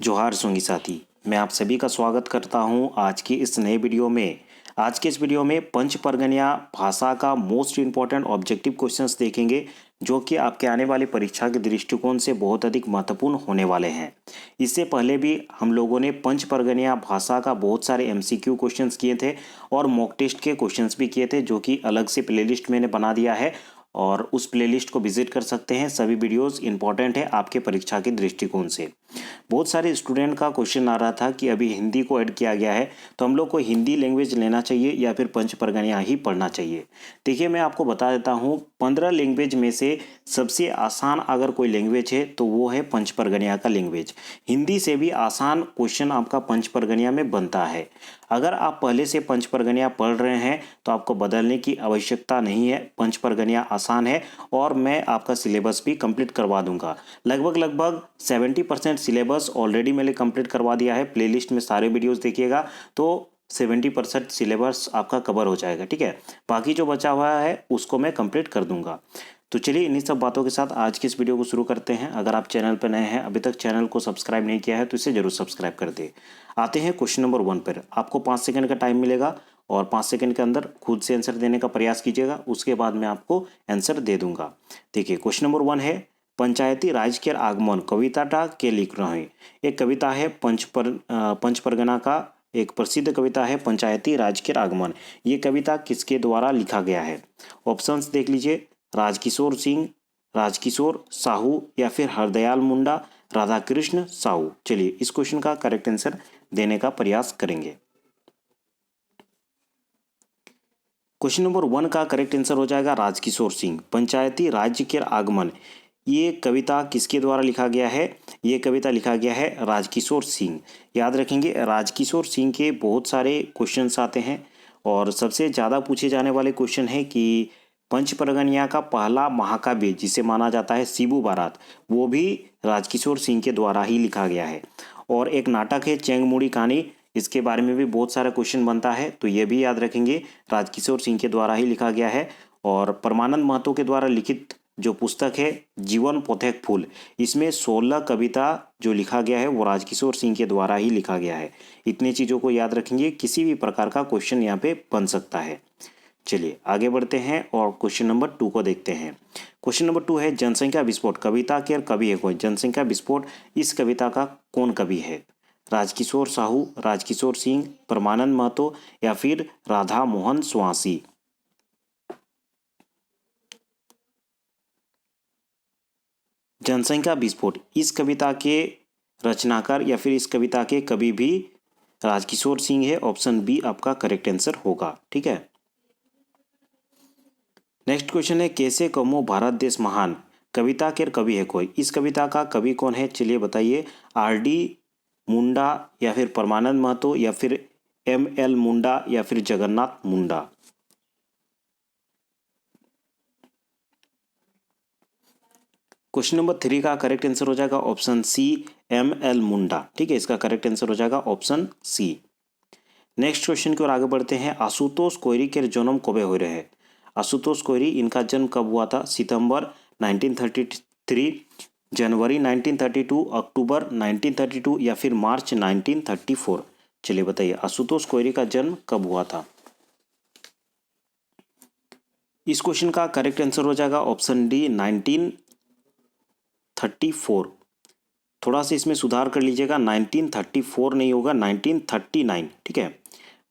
जोहार संगी साथी, मैं आप सभी का स्वागत करता हूं आज की इस नए वीडियो में। आज के इस वीडियो में पंच परगनिया भाषा का मोस्ट इम्पॉर्टेंट ऑब्जेक्टिव क्वेश्चंस देखेंगे, जो कि आपके आने वाली परीक्षा के दृष्टिकोण से बहुत अधिक महत्वपूर्ण होने वाले हैं। इससे पहले भी हम लोगों ने पंच परगनिया भाषा का बहुत सारे एमसीक्यू क्वेश्चंस किए थे और मॉक टेस्ट के क्वेश्चंस भी किए थे, जो कि अलग से प्लेलिस्ट मैंने बना दिया है और उस प्लेलिस्ट को विजिट कर सकते हैं। सभी वीडियोस इंपॉर्टेंट है आपके परीक्षा के दृष्टिकोण से। बहुत सारे स्टूडेंट का क्वेश्चन आ रहा था कि अभी हिंदी को ऐड किया गया है, तो हम लोग को हिंदी लैंग्वेज लेना चाहिए या फिर पंच परगनिया ही पढ़ना चाहिए। देखिए, मैं आपको बता देता हूँ, 15 लैंग्वेज में से सबसे आसान अगर कोई लैंग्वेज है तो वो है पंच परगनिया का लैंग्वेज। हिंदी से भी आसान क्वेश्चन आपका पंच परगनिया में बनता है। अगर आप पहले से पंच परगनिया पढ़ रहे हैं तो आपको बदलने की आवश्यकता नहीं है। पंच परगनिया आसान है और मैं आपका सिलेबस भी कंप्लीट करवा दूंगा। लगभग 70% सिलेबस ऑलरेडी मैंने कंप्लीट करवा दिया है। प्लेलिस्ट में सारे वीडियोस देखिएगा तो 70% सिलेबस आपका कवर हो जाएगा। ठीक है, बाकी जो बचा हुआ है उसको मैं कंप्लीट कर दूंगा। तो चलिए, इन्हीं सब बातों के साथ आज की इस वीडियो को शुरू करते हैं। अगर आप चैनल पर नए हैं, अभी तक चैनल को सब्सक्राइब नहीं किया है तो इसे जरूर सब्सक्राइब कर दे। आते हैं क्वेश्चन नंबर 1 पर। आपको 5 सेकंड का टाइम मिलेगा और 5 सेकंड के अंदर खुद से आंसर देने का प्रयास कीजिएगा। उसके बाद मैं आपको आंसर दे दूंगा। देखिए, क्वेश्चन नंबर 1 है, पंचायती राज के आगमन कविताटा के लिख रहे हैं। एक कविता है पंच परगना का एक प्रसिद्ध कविता है पंचायती राज के आगमन। ये कविता किसके द्वारा लिखा गया है? ऑप्शंस देख लीजिए, राजकिशोर सिंह, राजकिशोर साहू या फिर हरदयाल मुंडा, राधा कृष्ण साहू। चलिए, इस क्वेश्चन का करेक्ट आंसर देने का प्रयास करेंगे। क्वेश्चन नंबर 1 का करेक्ट आंसर हो जाएगा राजकिशोर सिंह। पंचायती राज्य के आगमन, ये कविता किसके द्वारा लिखा गया है? ये कविता लिखा गया है राजकिशोर सिंह। याद रखेंगे, राजकिशोर सिंह के बहुत सारे क्वेश्चंस आते हैं और सबसे ज़्यादा पूछे जाने वाले क्वेश्चन है कि पंच परगनिया का पहला महाकाव्य जिसे माना जाता है शिबू बारात, वो भी राजकिशोर सिंह के द्वारा ही लिखा गया है। और एक नाटक है चैंगमुड़ी कहानी, इसके बारे में भी बहुत सारा क्वेश्चन बनता है, तो ये भी याद रखेंगे, राजकिशोर सिंह के द्वारा ही लिखा गया है। और परमानंद महतो के द्वारा लिखित जो पुस्तक है जीवन पोथेक फूल, इसमें 16 कविता जो लिखा गया है वो राजकिशोर सिंह के द्वारा ही लिखा गया है। इतनी चीज़ों को याद रखेंगे, किसी भी प्रकार का क्वेश्चन यहाँ पे बन सकता है। चलिए आगे बढ़ते हैं और क्वेश्चन नंबर 2 को देखते हैं। क्वेश्चन नंबर 2 है, जनसंख्या विस्फोट कविता के कवि है कौन? जनसंख्या विस्फोट इस कविता का कौन कवि है? राजकिशोर साहू, राजकिशोर सिंह, परमानंद महतो या फिर राधा मोहन स्वासी। जनसंख्या विस्फोट इस कविता के रचनाकार या फिर इस कविता के कवि भी राजकिशोर सिंह है। ऑप्शन बी आपका करेक्ट आंसर होगा। ठीक है, नेक्स्ट क्वेश्चन है, कैसे कमो भारत देश महान कविता के कवि है कोई? इस कविता का कवि कौन है? चलिए बताइए। आर डी मुंडा या फिर परमानंद महतो या फिर एम एल मुंडा या फिर जगन्नाथ मुंडा। क्वेश्चन नंबर 3 का करेक्ट आंसर हो जाएगा ऑप्शन सी, एम एल मुंडा। ठीक है, इसका करेक्ट आंसर हो जाएगा ऑप्शन सी। नेक्स्ट क्वेश्चन की ओर आगे बढ़ते हैं। आशुतोष कोइरी के जन्म कब हो रहे हैं? आशुतोष कोइरी, इनका जन्म कब हुआ था? सितंबर 1933, जनवरी 1932, अक्टूबर 1932 या फिर मार्च 1934। चलिए बताइए, आशुतोष कोइरी का जन्म कब हुआ था? इस क्वेश्चन का करेक्ट आंसर हो जाएगा ऑप्शन डी, 1934। थोड़ा सा इसमें सुधार कर लीजिएगा, 1934 नहीं होगा, 1939। ठीक है,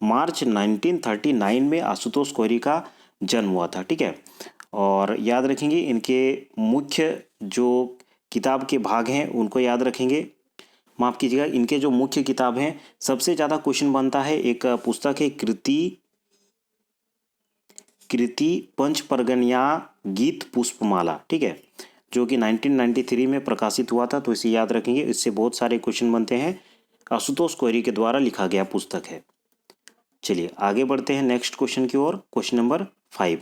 मार्च 1939 में आशुतोष कोइरी का जन्म हुआ था। ठीक है, और याद रखेंगे इनके मुख्य जो किताब के भाग हैं उनको याद रखेंगे। माफ़ कीजिएगा, इनके जो मुख्य किताब हैं, सबसे ज़्यादा क्वेश्चन बनता है, एक पुस्तक है कृति पंच परगनिया गीत पुष्पमाला। ठीक है, जो कि 1993 में प्रकाशित हुआ था, तो इसे याद रखेंगे, इससे बहुत सारे क्वेश्चन बनते हैं। आशुतोष कोइरी के द्वारा लिखा गया पुस्तक है। चलिए आगे बढ़ते हैं नेक्स्ट क्वेश्चन की ओर। क्वेश्चन नंबर 5,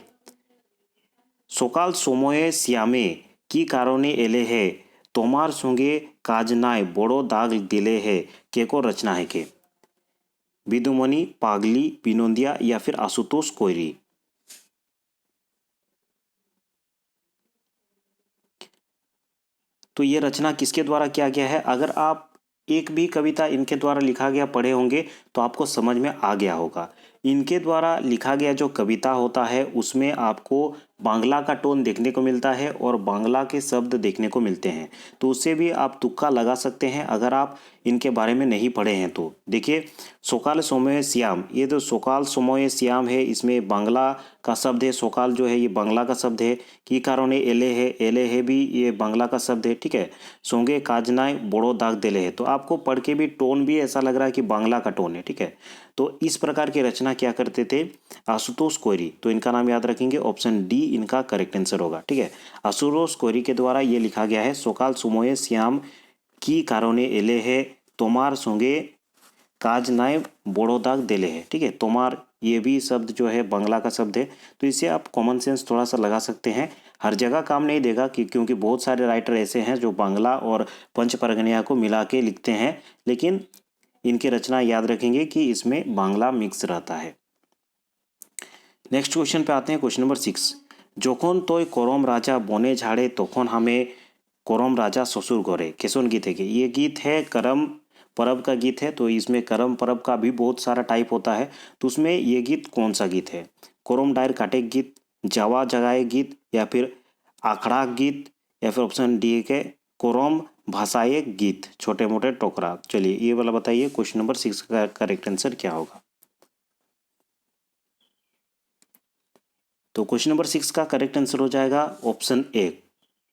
सकाल समय श्यामे की कारणे एले है तोमार संगे काज नाय बड़ो दाग दिले है के को रचना है के? विदुमणि, पागली, बिनोदिया या फिर आशुतोष कोइरी। तो ये रचना किसके द्वारा किया गया है? अगर आप एक भी कविता इनके द्वारा लिखा गया पढ़े होंगे तो आपको समझ में आ गया होगा। इनके द्वारा लिखा गया जो कविता होता है उसमें आपको बांग्ला का टोन देखने को मिलता है और बांग्ला के शब्द देखने को मिलते हैं, तो उससे भी आप तुक्का लगा सकते हैं अगर आप इनके बारे में नहीं पढ़े हैं तो। देखिए, सोकाल सोमय श्याम, ये जो सोकाल सोमय श्याम है इसमें बांग्ला का शब्द है। सोकाल जो है ये बांग्ला का शब्द है। की कारण एले है, एले है भी ये बांग्ला का शब्द है, ठीक है। सोंगे काजनाय बड़ो दाग देले है, तो आपको पढ़ के भी टोन भी ऐसा लग रहा है कि बांग्ला का टोन है, ठीक है। तो इस प्रकार की रचना क्या करते थे आशुतोष कोइरी, तो इनका नाम याद रखेंगे, ऑप्शन डी इनका करेक्ट आंसर होगा, ठीक है। आशुतोष कोइरी के द्वारा ये लिखा गया है सोकाल सुमोये श्याम की कारणे एले है तोमार सोंगे काज नाय बड़ो दाग देले है, ठीक है। तोमार ये भी शब्द जो है बांग्ला का शब्द है, तो इसे आप कॉमन सेंस थोड़ा सा लगा सकते हैं। हर जगह काम नहीं देगा क्योंकि बहुत सारे राइटर ऐसे हैं जो बांग्ला और पंच परगनिया को मिला के लिखते हैं, लेकिन इनकी रचना याद रखेंगे कि इसमें बांग्ला मिक्स रहता है। नेक्स्ट क्वेश्चन पे आते हैं, क्वेश्चन नंबर 6। जोखन तोय करम राजा बने झाड़े तोखन हमें करम राजा ससुर करे, कैसन गीत है कि ये गीत है करम परब का गीत है। तो इसमें करम परब का भी बहुत सारा टाइप होता है, तो उसमें ये गीत कौन सा गीत है? करम डायर काटे गीत, जावा जगाए गीत, या फिर आखड़ा गीत, या फिर ऑप्शन डी के करम भाषाए गीत, छोटे मोटे टोकरा। चलिए ये वाला बताइए, क्वेश्चन नंबर 6 का करेक्ट आंसर क्या होगा? तो क्वेश्चन नंबर 6 का करेक्ट आंसर हो जाएगा ऑप्शन ए,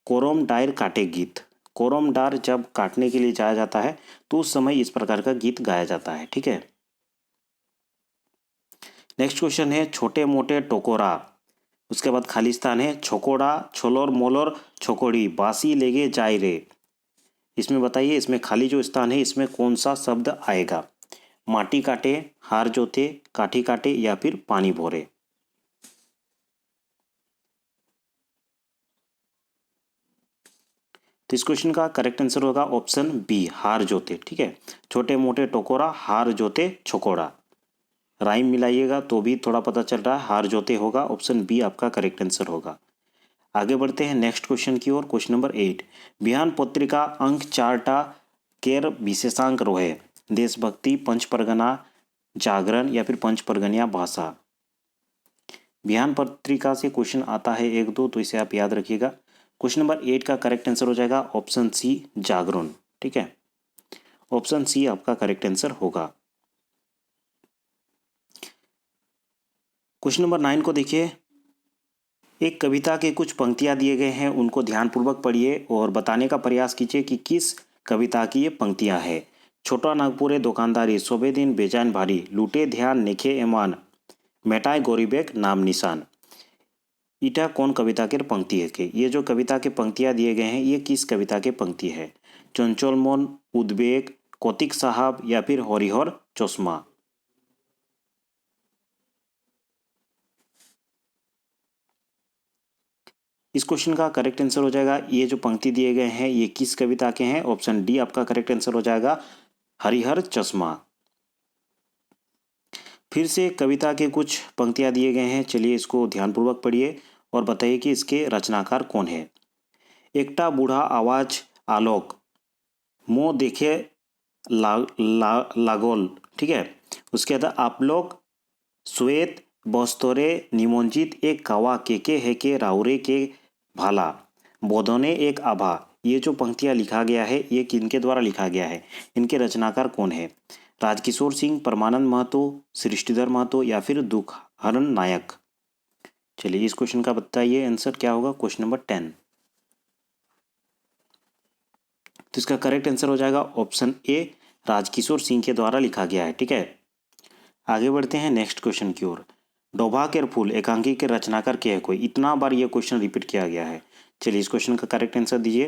कोरम डायर काटे गीत। कोरम डार जब काटने के लिए जाया जाता है तो उस समय इस प्रकार का गीत गाया जाता है, ठीक है। नेक्स्ट क्वेश्चन है छोटे मोटे टोकोरा, उसके बाद खाली स्थान है छोकोड़ा, छोलोर मोलोर छोकोड़ी, बासी लेगे जाए रे। इसमें बताइए, इसमें खाली जो स्थान है इसमें कौन सा शब्द आएगा? माटी काटे, हार जोते, काठी काटे, या फिर पानी भोरे। तो इस क्वेश्चन का करेक्ट आंसर होगा ऑप्शन बी, हार जोते, ठीक है। छोटे मोटे टोकोरा, हार जोते छोकोड़ा, राइम मिलाइएगा तो भी थोड़ा पता चल रहा है, हार जोते होगा, ऑप्शन बी आपका करेक्ट आंसर होगा। आगे बढ़ते हैं नेक्स्ट क्वेश्चन की ओर, क्वेश्चन नंबर 8। बिहान पत्रिका अंक 4टा केर विशेषांक रोहे, देशभक्ति, पंच परगना, जागरण, या फिर पंच परगनिया भाषा। बिहान पत्रिका से क्वेश्चन आता है 1-2, तो इसे आप याद रखिएगा। क्वेश्चन नंबर 8 का करेक्ट आंसर हो जाएगा ऑप्शन सी, जागरण, ठीक है। ऑप्शन सी आपका करेक्ट आंसर होगा। क्वेश्चन नंबर 9 को देखिए। एक कविता के कुछ पंक्तियां दिए गए हैं, उनको ध्यानपूर्वक पढ़िए और बताने का प्रयास कीजिए कि किस कविता की ये पंक्तियां हैं। छोटा नागपुरे दुकानदारी, सोबे दिन बेजान भारी, लूटे ध्यान नेखे एमान, मेटाए गरीबेक नाम निशान। ईटा कौन कविता के पंक्ति है? के ये जो कविता के पंक्तियां दिए गए हैं ये किस कविता के पंक्ति है? चंचल मन, उद्वेग, कौतिक साहब, या फिर हरिहर चश्मा। इस क्वेश्चन का करेक्ट आंसर हो जाएगा, ये जो पंक्ति दिए गए हैं ये किस कविता के हैं? ऑप्शन डी आपका करेक्ट आंसर हो जाएगा, हरिहर चश्मा। फिर से कविता के कुछ पंक्तियां दिए गए हैं, चलिए इसको ध्यानपूर्वक पढ़िए और बताइए कि इसके रचनाकार कौन है। एकटा बूढ़ा आवाज आलोक, मुँह देखे लागोल, ठीक है। उसके बाद आप लोग श्वेत बस्तरे निमंजित एक कावा के है के राउरे के भाला, बोधने एक आभा। ये जो पंक्तियां लिखा गया है ये किनके द्वारा लिखा गया है? इनके रचनाकार कौन है? राजकिशोर सिंह, परमानंद महतो, सृष्टिधर महतो, या फिर दुखहरण नायक। चलिए इस क्वेश्चन का बताइए आंसर क्या होगा, क्वेश्चन नंबर 10। तो इसका करेक्ट आंसर हो जाएगा ऑप्शन ए, राजकिशोर सिंह के द्वारा लिखा गया है, ठीक है। आगे बढ़ते हैं नेक्स्ट क्वेश्चन की ओर। डोभा केर फूल एकांकी के रचनाकार क्या है? कोई इतना बार ये क्वेश्चन रिपीट किया गया है। चलिए इस क्वेश्चन का करेक्ट आंसर दीजिए।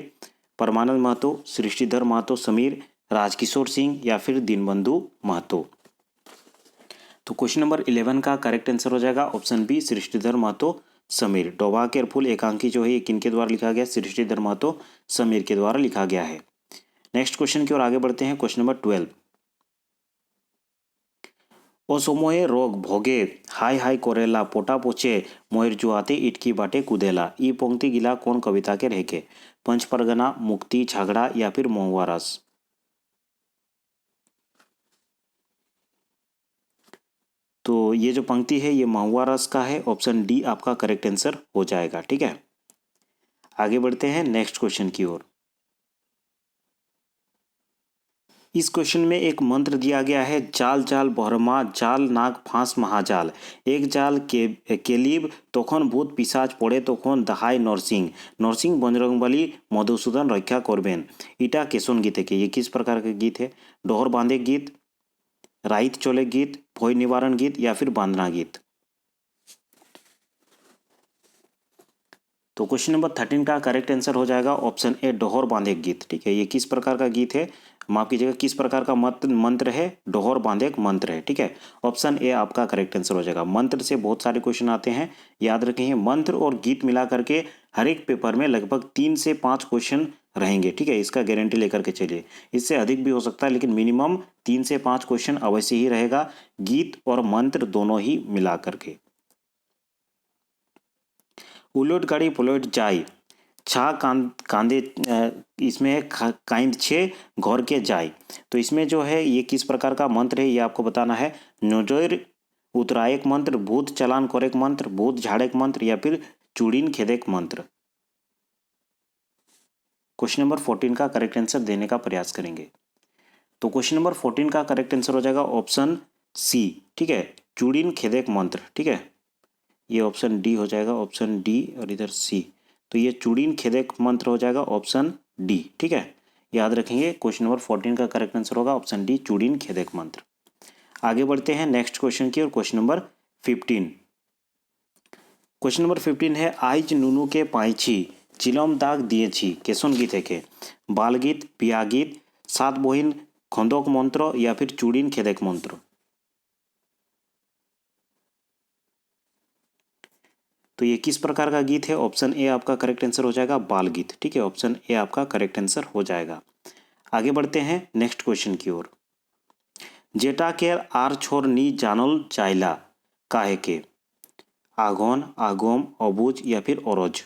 परमानंद महतो, सृष्टिधर महतो समीर, राजकिशोर सिंह, या फिर दीनबंधु महतो। तो क्वेश्चन नंबर 11 का करेक्ट आंसर हो जाएगा ऑप्शन बी, सृष्टिधर महतो समीर। डोभा केर फूल एकांकी जो है ये किनके द्वारा लिखा गया? सृष्टिधर महतो समीर के द्वारा लिखा गया है। नेक्स्ट क्वेश्चन की ओर आगे बढ़ते हैं, क्वेश्चन नंबर 12। असमये रोग भोगे हाय हाय करेला, पोटा पोछे मोयर जुआते इटकी बाटे कुदेला। ई पंक्ति गिला कौन कविता के रहेके? पंच परगना, मुक्ति, झगड़ा, या फिर महुआ रस। तो ये जो पंक्ति है ये महुआ रस का है। ऑप्शन डी आपका करेक्ट आंसर हो जाएगा। ठीक है, आगे बढ़ते हैं नेक्स्ट क्वेश्चन की ओर। इस क्वेश्चन में एक मंत्र दिया गया है, जाल जाल बहरमा जाल नाग फांस महाजाल, एक जाल के केलिब तखन भूत पिशाच पड़े तखन दहाय नरसिंह, नरसिंह बजरंगबली मधुसूदन रक्षा करबेन। इटा केसन गीत है कि ये किस प्रकार का गीत है? डोहर बांधे गीत, राइत चले गीत, भय निवारण गीत या फिर बांधना गीत। तो क्वेश्चन नंबर 13 का करेक्ट आंसर हो जाएगा ऑप्शन ए डोहर बांधे गीत। ठीक है, ये किस प्रकार का गीत है, माफ कीजिएगा, किस प्रकार का मंत्र है? डोहर बांधे मंत्र है। ठीक है, ऑप्शन ए आपका करेक्ट आंसर हो जाएगा। मंत्र से बहुत सारे क्वेश्चन आते हैं, याद रखेंगे मंत्र और गीत मिला करके हर एक पेपर में लगभग 3 से 5 क्वेश्चन रहेंगे। ठीक है, इसका गारंटी लेकर के चलिए, इससे अधिक भी हो सकता है लेकिन मिनिमम 3 से 5 क्वेश्चन अवश्य ही रहेगा, गीत और मंत्र दोनों ही मिला करके। उलट गाड़ी पलट जाए छा कांदे, इसमें है काइंद छे घर के जाए। तो इसमें जो है ये किस प्रकार का मंत्र है ये आपको बताना है। नजर उतराएक मंत्र, भूत चलान करेक मंत्र, भूत झाड़ेक मंत्र या फिर चूड़ीन खेदेक मंत्र। क्वेश्चन नंबर 14 का करेक्ट आंसर देने का प्रयास करेंगे। तो क्वेश्चन नंबर 14 का करेक्ट आंसर हो जाएगा ऑप्शन सी। ठीक है, चूड़ीन खेदेक मंत्र। ठीक है, ये ऑप्शन डी हो जाएगा, ऑप्शन डी और इधर सी, तो ये चूड़ीन खेदेक मंत्र हो जाएगा ऑप्शन डी। ठीक है, याद रखेंगे क्वेश्चन नंबर 14 का करेक्ट आंसर होगा ऑप्शन डी, चूड़ीन खेदेक मंत्र। आगे बढ़ते हैं नेक्स्ट क्वेश्चन की और क्वेश्चन नंबर 15। क्वेश्चन नंबर 15 है, आइज नुनू के पाइछी चिलम दाग दिएছি केसन गीत है के? बाल गीत, पिया गीत, सात बहिन खंदक मंत्र या फिर चूड़ीन खेदेक मंत्र। तो ये किस प्रकार का गीत है? ऑप्शन ए आपका करेक्ट आंसर हो जाएगा बाल गीत। ठीक है, ऑप्शन ए आपका करेक्ट आंसर हो जाएगा। आगे बढ़ते हैं नेक्स्ट क्वेश्चन की ओर। जेटा के आर छोर नी जानल चाइला काहे के? आगोन, आगोम, अबुज या फिर औरज।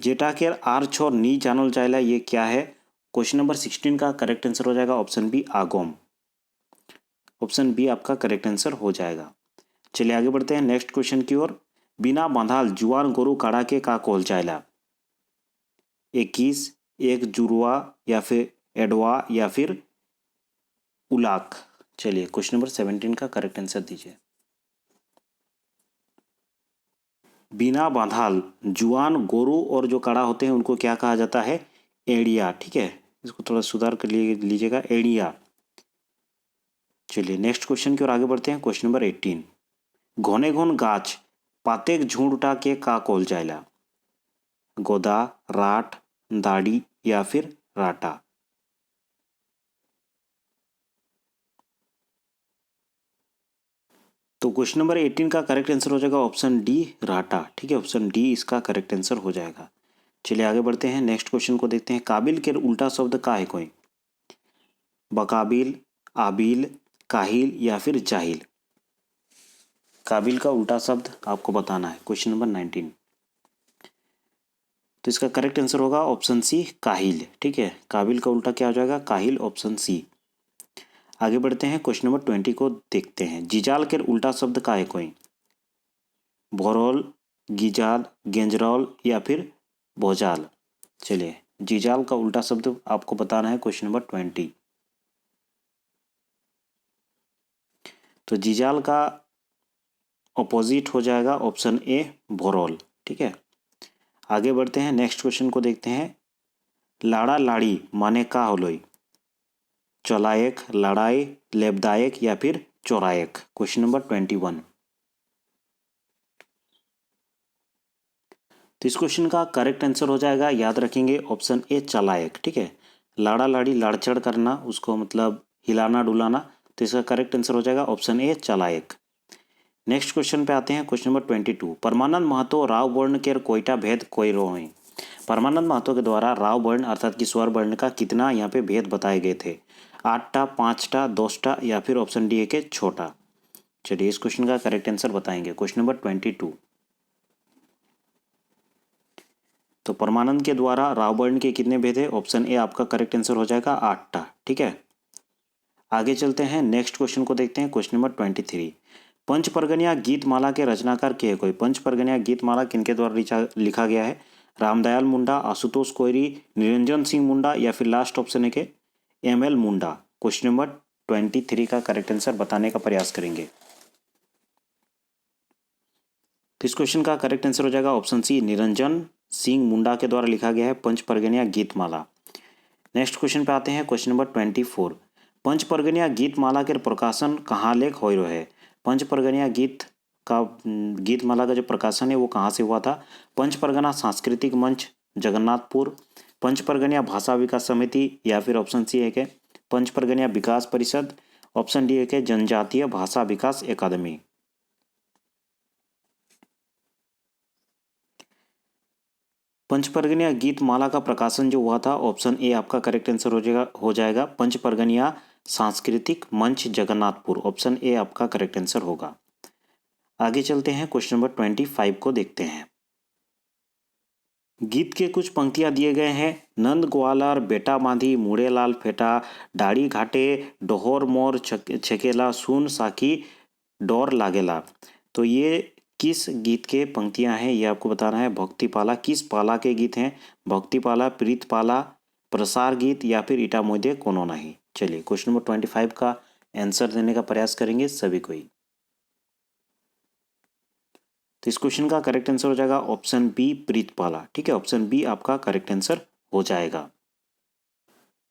जेटा के आर छोर नी जानल चाइला ये क्या है? क्वेश्चन नंबर 16 का करेक्ट आंसर हो जाएगा option B Agom. Option B आपका करेक्ट आंसर हो जाएगा। चलिए आगे बढ़ते हैं नेक्स्ट क्वेश्चन की ओर। बिना बांधाल जुआन गोरु काड़ा के का कोल चाइला? 21, एक जुड़वा या फिर एडवा या फिर उलाक। चलिए क्वेश्चन नंबर 17 का करेक्ट आंसर दीजिए। बिना बांधाल जुआन गोरु और जो काड़ा होते हैं उनको क्या कहा जाता है? एड़िया। ठीक है, इसको थोड़ा सुधार कर लीजिएगा, एड़िया। चलिए नेक्स्ट क्वेश्चन की ओर आगे बढ़ते हैं। क्वेश्चन नंबर 18, घने घन गाछ पातेक झुंडटा के का कोल जायला? गोदा, राठ, दाढ़ी या फिर राटा। तो क्वेश्चन नंबर 18 का करेक्ट आंसर हो जाएगा ऑप्शन डी राटा। ठीक है, ऑप्शन डी इसका करेक्ट आंसर हो जाएगा। चलिए आगे बढ़ते हैं नेक्स्ट क्वेश्चन को देखते हैं। काबिल के उल्टा शब्द का है कोई? बकाबिल, आबिल, काहिल या फिर जाहिल। काबिल का उल्टा शब्द आपको बताना है। क्वेश्चन नंबर 19, तो इसका करेक्ट आंसर होगा ऑप्शन सी काहिल। ठीक है, काबिल का उल्टा क्या हो जाएगा? काहिल, ऑप्शन सी। आगे बढ़ते हैं क्वेश्चन नंबर 20 को देखते हैं। जिजाल के उल्टा शब्द का है कोई? भोरोल, गिजाल, गेंजरौल या फिर भोजाल। चलिए जिजाल का उल्टा शब्द आपको बताना है क्वेश्चन नंबर 20। तो जिजाल का ऑपोजिट हो जाएगा ऑप्शन ए भोरोल। ठीक है, आगे बढ़ते हैं नेक्स्ट क्वेश्चन को देखते हैं। लाड़ा लाड़ी माने का होलोई? चौलायक, लड़ाई, लेबदायक या फिर चौरायक। Question number 21। तो इस क्वेश्चन का करेक्ट आंसर हो जाएगा, याद रखेंगे ऑप्शन ए चलायक। ठीक है, लाड़ा लाड़ी लाड़चड़ करना, उसको मतलब हिलाना डुलाना, तो इसका करेक्ट आंसर हो जाएगा ऑप्शन ए चलायक। नेक्स्ट क्वेश्चन पे आते हैं, क्वेश्चन नंबर 22। परमानंद महतो राव वर्ण के कोयटा भेद कोई रोए? परमानंद महतो के द्वारा राव वर्ण अर्थात कि स्वर वर्ण का कितना यहाँ पे भेद बताए गए थे? 8टा, 5टा, 10टा या फिर ऑप्शन डी है के छोटा। चलिए इस क्वेश्चन का करेक्ट आंसर बताएंगे। Question number 22। तो परमानंद के द्वारा रावण के कितने भेद है? ऑप्शन ए आपका करेक्ट आंसर हो जाएगा 8टा। ठीक है, आगे चलते हैं, नेक्स्ट क्वेश्चन को देखते हैं। क्वेश्चन नंबर 23, पंच परगनिया गीतमाला के रचनाकार के कोई? पंच परगनिया गीतमाला किनके द्वारा लिखा गया है? रामदयाल मुंडा, आशुतोष कोइरी, निरंजन सिंह मुंडा या फिर लास्ट ऑप्शन है कि एम.एल. मुंडा। क्वेश्चन नंबर 23 का करेक्ट आंसर बताने का प्रयास करेंगे। तो इस क्वेश्चन का करेक्ट आंसर हो जाएगा ऑप्शन सी, निरंजन सिंह मुंडा के द्वारा लिखा गया है पंच परगनिया गीतमाला। नेक्स्ट क्वेश्चन पे आते हैं, क्वेश्चन नंबर 24, पंच परगनिया गीतमाला के प्रकाशन कहाँ लेख होइरो है? पंच परगनिया गीतमाला का जो प्रकाशन है वो कहाँ से हुआ था? पंच परगना सांस्कृतिक मंच जगन्नाथपुर, पंच परगनिया भाषा विकास समिति या फिर ऑप्शन सी है कि पंच परगनिया विकास परिषद, ऑप्शन डी है कि जनजातीय भाषा विकास अकादमी। पंच परगनिया गीतमाला का प्रकाशन जो हुआ था, ऑप्शन ए आपका करेक्ट आंसर हो जाएगा पंच परगनिया सांस्कृतिक मंच जगन्नाथपुर। ऑप्शन ए आपका करेक्ट आंसर होगा। आगे चलते हैं, क्वेश्चन नंबर 25 को देखते हैं। गीत के कुछ पंक्तियां दिए गए हैं। नंद ग्वालर बेटा मांधी मुड़े लाल फेटा, डाड़ी घाटे डोहर मोर छकेला, सुन साकी डोर लागेला। तो ये किस गीत के पंक्तियां हैं ये आपको बताना है। भक्तिपाला, किस पाला के गीत हैं? भक्तिपाला, प्रीतपाला, प्रसार गीत या फिर इटा मोदे कोनो नहीं। चलिए क्वेश्चन नंबर 25 का आंसर देने का प्रयास करेंगे सभी कोई। तो इस क्वेश्चन का करेक्ट आंसर हो जाएगा ऑप्शन बी, प्रीतपाला। ठीक है, ऑप्शन बी आपका करेक्ट आंसर हो जाएगा।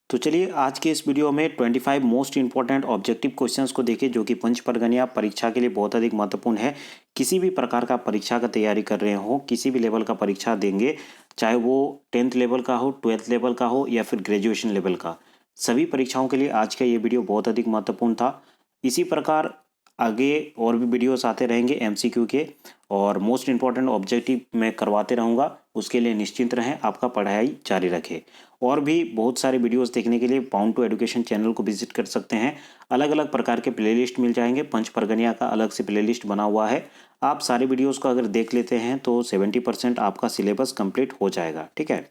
तो चलिए आज के इस वीडियो में 25 मोस्ट इंपॉर्टेंट ऑब्जेक्टिव क्वेश्चंस को देखें जो कि पंच परगनिया परीक्षा के लिए बहुत अधिक महत्वपूर्ण है। किसी भी प्रकार का परीक्षा का तैयारी कर रहे हो, किसी भी लेवल का परीक्षा देंगे, चाहे वो 10th लेवल का हो, 12th लेवल का हो या फिर ग्रेजुएशन लेवल का, सभी परीक्षाओं के लिए आज का ये वीडियो बहुत अधिक महत्वपूर्ण था। इसी प्रकार आगे और भी वीडियोस आते रहेंगे एमसीक्यू के, और मोस्ट इंपॉर्टेंट ऑब्जेक्टिव मैं करवाते रहूँगा। उसके लिए निश्चिंत रहें, आपका पढ़ाई जारी रखें। और भी बहुत सारे वीडियोस देखने के लिए बाउंड टू एजुकेशन चैनल को विजिट कर सकते हैं। अलग अलग प्रकार के प्लेलिस्ट मिल जाएंगे, पंच परगनिया का अलग से प्लेलिस्ट बना हुआ है। आप सारे वीडियोस को अगर देख लेते हैं तो 70% आपका सिलेबस कंप्लीट हो जाएगा। ठीक है,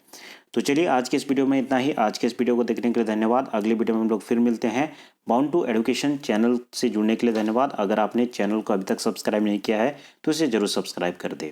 तो चलिए आज के इस वीडियो में इतना ही। आज के इस वीडियो को देखने के लिए धन्यवाद। अगले वीडियो में हम लोग फिर मिलते हैं। बाउंड टू एजुकेशन चैनल से जुड़ने के लिए धन्यवाद। अगर आपने चैनल को अभी तक सब्सक्राइब नहीं किया है तो इसे जरूर सब्सक्राइब कर दें।